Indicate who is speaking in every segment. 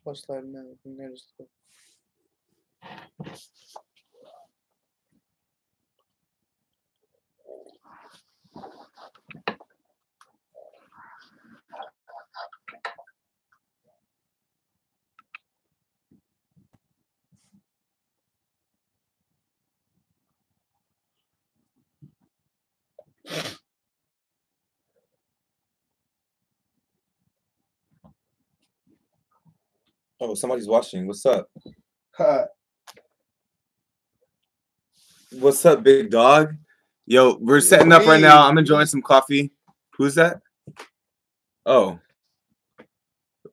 Speaker 1: Flashlight now. Just go.
Speaker 2: Oh, somebody's watching. What's up? What's up, big dog? Yo, we're setting up right now. I'm enjoying some coffee. Who's that? Oh.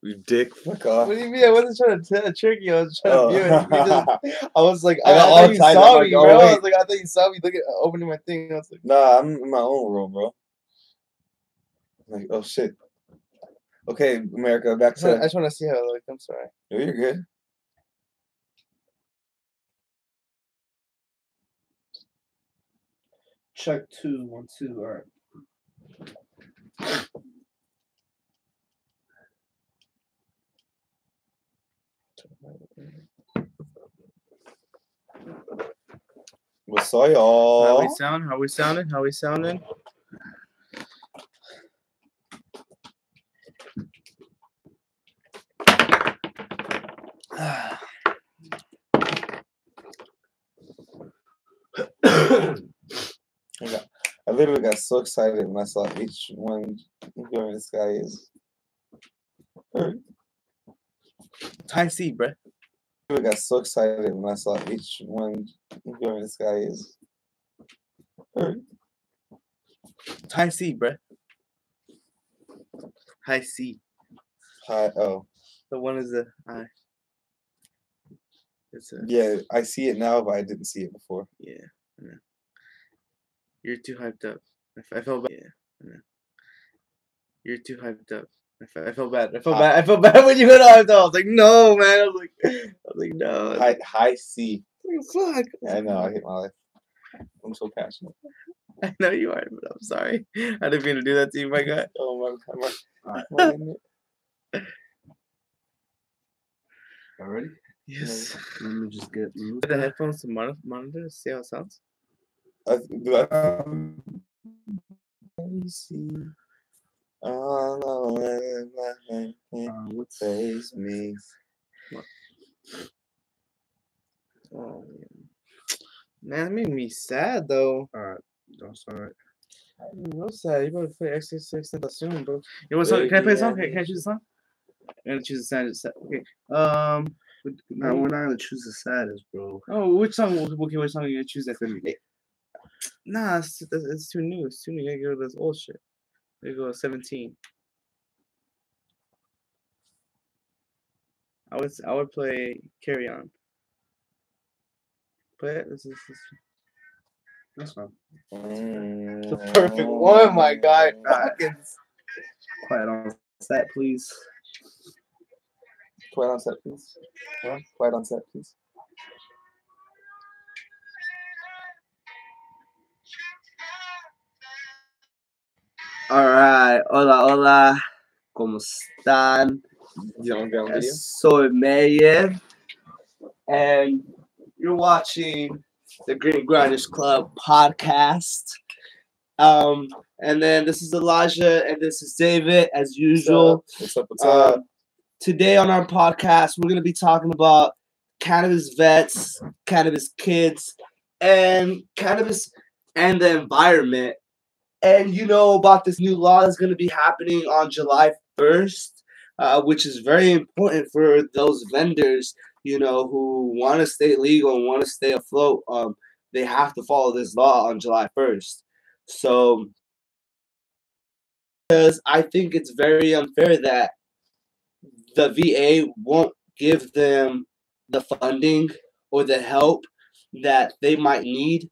Speaker 2: You dick. Fuck off.
Speaker 1: What do you mean? I wasn't trying to trick you. I was trying to view it. I was like,
Speaker 2: I got
Speaker 1: I
Speaker 2: all
Speaker 1: thought you
Speaker 2: tied
Speaker 1: saw
Speaker 2: up,
Speaker 1: me,
Speaker 2: like,
Speaker 1: bro.
Speaker 2: oh,
Speaker 1: I
Speaker 2: wait.
Speaker 1: was like, I thought you saw me opening my thing. I was like,
Speaker 2: Nah, I'm in my own world, bro. Like, oh shit. Okay, America, back to.
Speaker 1: I just want to see how it looked. I'm sorry.
Speaker 2: No, you're good.
Speaker 3: Check 2, 1, 2. All right.
Speaker 2: What's up, y'all?
Speaker 1: How we sound? How we sounding? How we sounding?
Speaker 2: I literally got so excited when I saw each one. Whoever this guy is.
Speaker 1: High C, bruh.
Speaker 2: I got so excited when I saw each one. Whoever this guy is.
Speaker 1: High C, bruh. High C.
Speaker 2: Hi. Oh.
Speaker 1: The one is the I.
Speaker 2: Yeah, I see it now, but I didn't see it before.
Speaker 1: Yeah. I know. You're too hyped up. I felt bad. Yeah. I know. You're too hyped up. I felt bad. I felt bad when you went hyped up. I was like, no, man. I was like, no.
Speaker 2: High C.
Speaker 1: Fuck.
Speaker 2: Yeah, I know. I hate my life. I'm so passionate.
Speaker 1: I know you are, but I'm sorry. I didn't mean to do that to you, my guy.
Speaker 2: Oh my.
Speaker 3: All ready?
Speaker 1: Yes.
Speaker 3: Let me just get
Speaker 1: the headphones to monitor, see how it sounds.
Speaker 2: What saves me?
Speaker 1: Oh man, that made me sad though.
Speaker 3: Alright, don't start.
Speaker 1: No sad. You better play XXX soon, bro. You want song? Can I play a song? Can I choose a song? I'm gonna choose a sad. Okay.
Speaker 3: No, we're not gonna choose the saddest, bro.
Speaker 1: Oh, which song? Okay, which song are you gonna choose? That for me? Nah, it's too new. It's too new. You gotta go to this old shit. You go 17. I would play Carry On. Play it. This.
Speaker 3: That's fine.
Speaker 1: The perfect one, my guy.
Speaker 3: Quiet on set, please.
Speaker 2: Quiet on set, please. Yeah, quiet on set, please.
Speaker 3: Alright, hola, ¿cómo están? Soy Mayer, and you're watching the Green Grinders Club podcast. And then this is Elijah, and this is David, as usual.
Speaker 2: What's up?
Speaker 3: Today on our podcast, we're going to be talking about cannabis vets, cannabis kids, and cannabis and the environment. And you know about this new law that's going to be happening on July 1st, which is very important for those vendors, you know, who want to stay legal and want to stay afloat. They have to follow this law on July 1st. So, because I think it's very unfair that the VA won't give them the funding or the help that they might need,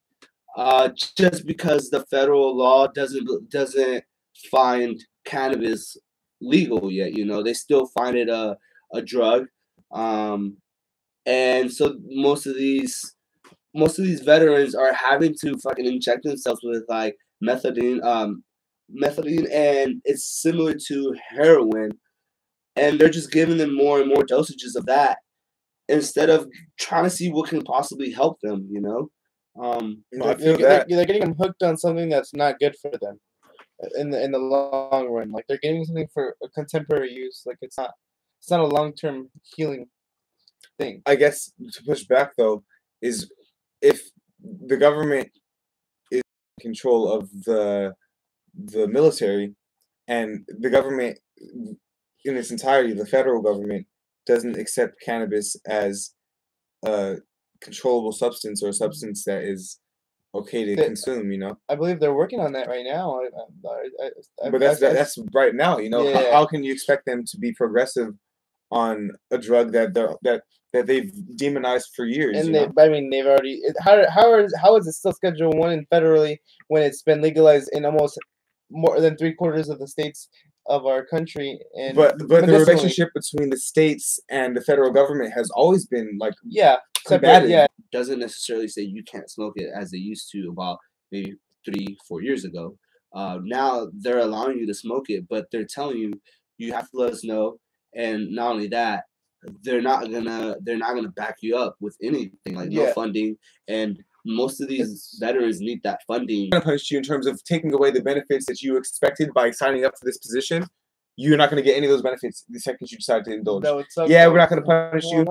Speaker 3: just because the federal law doesn't find cannabis legal yet. You know, they still find it a drug, and so most of these veterans are having to fucking inject themselves with like methadone, and it's similar to heroin. and they're just giving them more and more dosages of that instead of trying to see what can possibly help them.
Speaker 2: No, I feel that.
Speaker 4: They're getting them hooked on something that's not good for them in the long run. Like they're getting something for a contemporary use. Like it's not a long-term healing thing.
Speaker 2: I guess to push back though is if the government is in control of the military, and the government in its entirety, the federal government, doesn't accept cannabis as a controllable substance or a substance that is okay to consume,
Speaker 4: I believe they're working on that right now.
Speaker 2: But that's right now,
Speaker 4: Yeah.
Speaker 2: How can you expect them to be progressive on a drug that they've demonized for years?
Speaker 4: And they've already. How is it still Schedule 1 and federally when it's been legalized in almost more than 3/4 of the states of our country? And
Speaker 2: but the
Speaker 4: medicinally,
Speaker 2: relationship between the states and the federal government has always been like
Speaker 4: separate. Yeah,
Speaker 3: Doesn't necessarily say you can't smoke it as they used to about maybe 3-4 years ago. Now they're allowing you to smoke it, but they're telling you you have to let us know. And not only that, they're not gonna back you up with anything, like no funding. And most of these veterans need that funding.
Speaker 2: Going to punish you in terms of taking away the benefits that you expected by signing up for this position. You're not going to get any of those benefits the second you decide to indulge. We're not going to punish you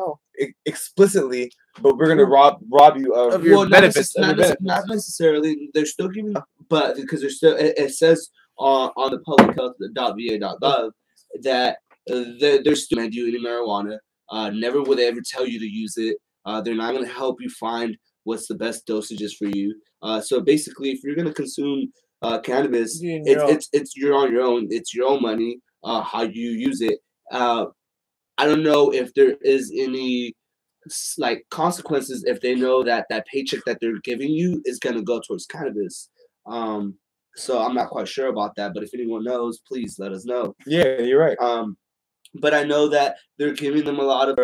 Speaker 2: explicitly, but we're going to rob you of your benefits.
Speaker 3: Not necessarily. They're still giving, but because they're still. It says on the publichealth.va.gov that they're still going to do any marijuana. Never will they ever tell you to use it. They're not going to help you find what's the best dosages for you. So basically, if you're going to consume cannabis, you're on your own. It's your own money. How you use it. I don't know if there is any like consequences if they know that paycheck that they're giving you is going to go towards cannabis. So I'm not quite sure about that, but if anyone knows, please let us know.
Speaker 2: Yeah, you're right.
Speaker 3: But I know that they're giving them a lot of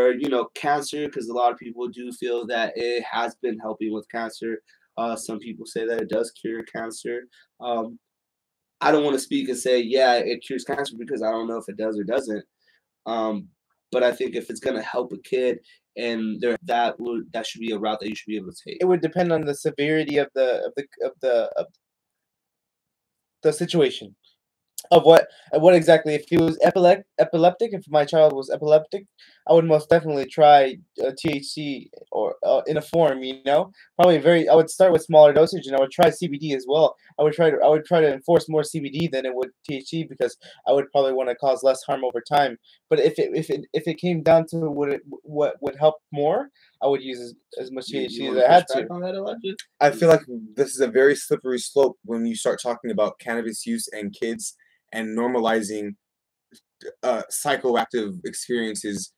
Speaker 3: cancer, because a lot of people do feel that it has been helping with cancer. Some people say that it does cure cancer. I don't want to speak and say, yeah, it cures cancer, because I don't know if it does or doesn't. But I think if it's going to help a kid, and that should be a route that you should be able to take.
Speaker 4: It would depend on the severity of the situation. Of what exactly? If he was epileptic, if my child was epileptic, I would most definitely try THC or in a form. I would start with smaller dosage, and I would try CBD as well. I would try to enforce more CBD than it would THC, because I would probably want to cause less harm over time. But if it came down to what would help more, I would use as much THC as I had to.
Speaker 2: I feel like this is a very slippery slope when you start talking about cannabis use and kids, and normalizing psychoactive experiences.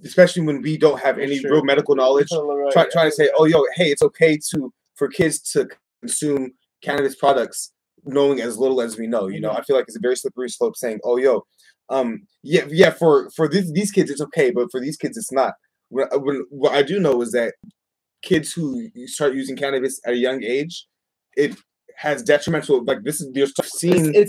Speaker 2: Especially when we don't have any real medical knowledge. Trying to say, hey, it's okay for kids to consume cannabis products, knowing as little as we know. I feel like it's a very slippery slope saying, for these kids it's okay, but for these kids it's not. What I do know is that kids who start using cannabis at a young age, it has detrimental, like, this is you're seeing.
Speaker 4: I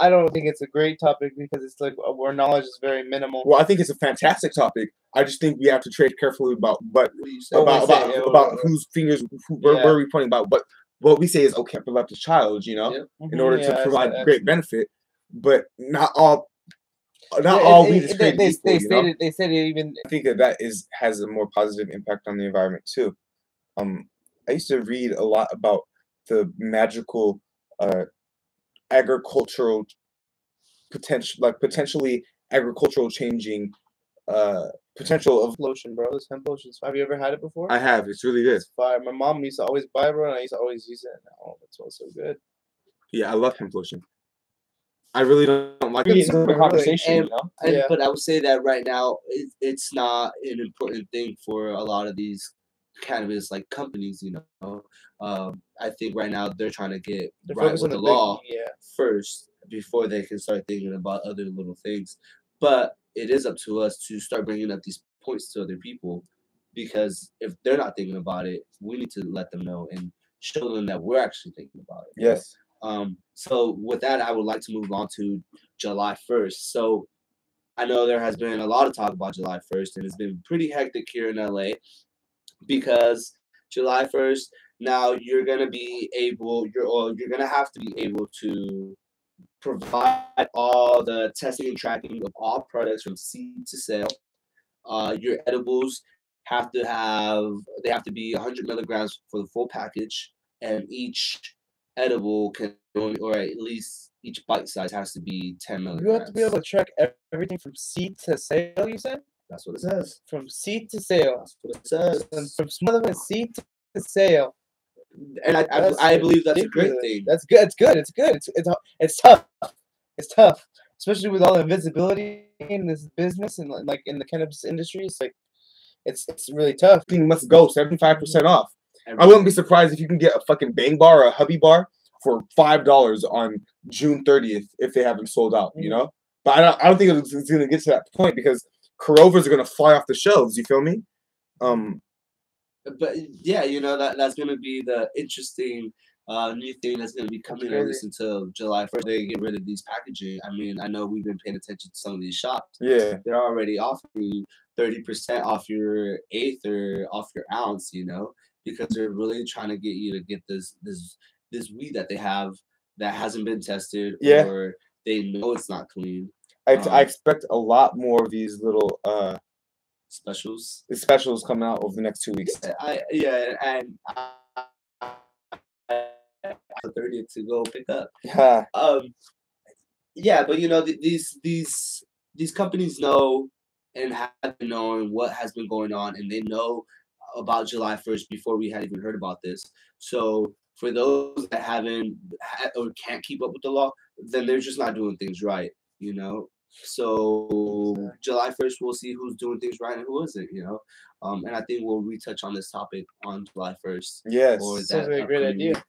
Speaker 4: don't think it's a great topic, because it's like our knowledge is very minimal.
Speaker 2: Well, I think it's a fantastic topic. I just think we have to trade carefully about whose fingers where are we pointing about. But what we say is okay for left child, in order to provide great benefit, but not all. Weed is created equal.
Speaker 4: They said it even.
Speaker 2: I think that has a more positive impact on the environment too. I used to read a lot about the magical agricultural potential, like potentially agricultural changing potential of
Speaker 4: lotion, bro. This hemp lotion. Have you ever had it before?
Speaker 2: I have. It's really good.
Speaker 4: It's fire. My mom used to always buy it, bro, and I used to always use it. Oh, that smells so good.
Speaker 2: Yeah, I love hemp lotion. I really don't like it. Conversation,
Speaker 3: But I would say that right now it's not an important thing for a lot of these cannabis like companies. I think right now they're trying to get right with the law first before they can start thinking about other little things. But it is up to us to start bringing up these points to other people, because if they're not thinking about it, we need to let them know and show them that we're actually thinking about it.
Speaker 2: Yes.
Speaker 3: So with that, I would like to move on to July 1st. So I know there has been a lot of talk about July 1st, and it's been pretty hectic here in LA because July 1st, now you're gonna be able, you're gonna have to be able to provide all the testing and tracking of all products from seed to sale. Your edibles they have to be 100 milligrams for the full package, and each edible can only, or at least each bite size has to be 10
Speaker 4: You have to
Speaker 3: milligrams.
Speaker 4: be able to track everything from seed to sale. You said
Speaker 3: That's what it says.
Speaker 4: from seed to sale.
Speaker 3: That's what it says.
Speaker 4: From smoking seed to sale.
Speaker 3: And I believe that's a great thing.
Speaker 4: That's good. It's good. It's good. It's tough. It's tough, especially with all the invisibility in this business and like in the cannabis industry. It's like it's really tough.
Speaker 2: Thing must go 75% off. I wouldn't be surprised if you can get a fucking Bang Bar or a Hubby Bar for $5 on June 30th if they haven't sold out. You know, but I don't think it's going to get to that point because Carovas are going to fly off the shelves. You feel me?
Speaker 3: But yeah, you know that's going to be the interesting new thing that's going to be coming at least until July 1st. They get rid of these packaging. I mean, I know we've been paying attention to some of these shops.
Speaker 2: Yeah,
Speaker 3: they're already offering you 30% off your eighth or off your ounce. You know, because they're really trying to get you to get this weed that they have that hasn't been tested, or they know it's not clean.
Speaker 2: I expect a lot more of these little
Speaker 3: specials
Speaker 2: coming out over the next 2 weeks.
Speaker 3: And the 30th to go pick up. Yeah, but you know these companies know and have been knowing what has been going on, and they know about July 1st before we had even heard about this. So for those that haven't or can't keep up with the law, then they're just not doing things right, you know. So July 1st, we'll see who's doing things right and who isn't, you know. And I think we'll retouch on this topic on July 1st.
Speaker 2: Yes,
Speaker 3: or
Speaker 4: sounds like a great idea.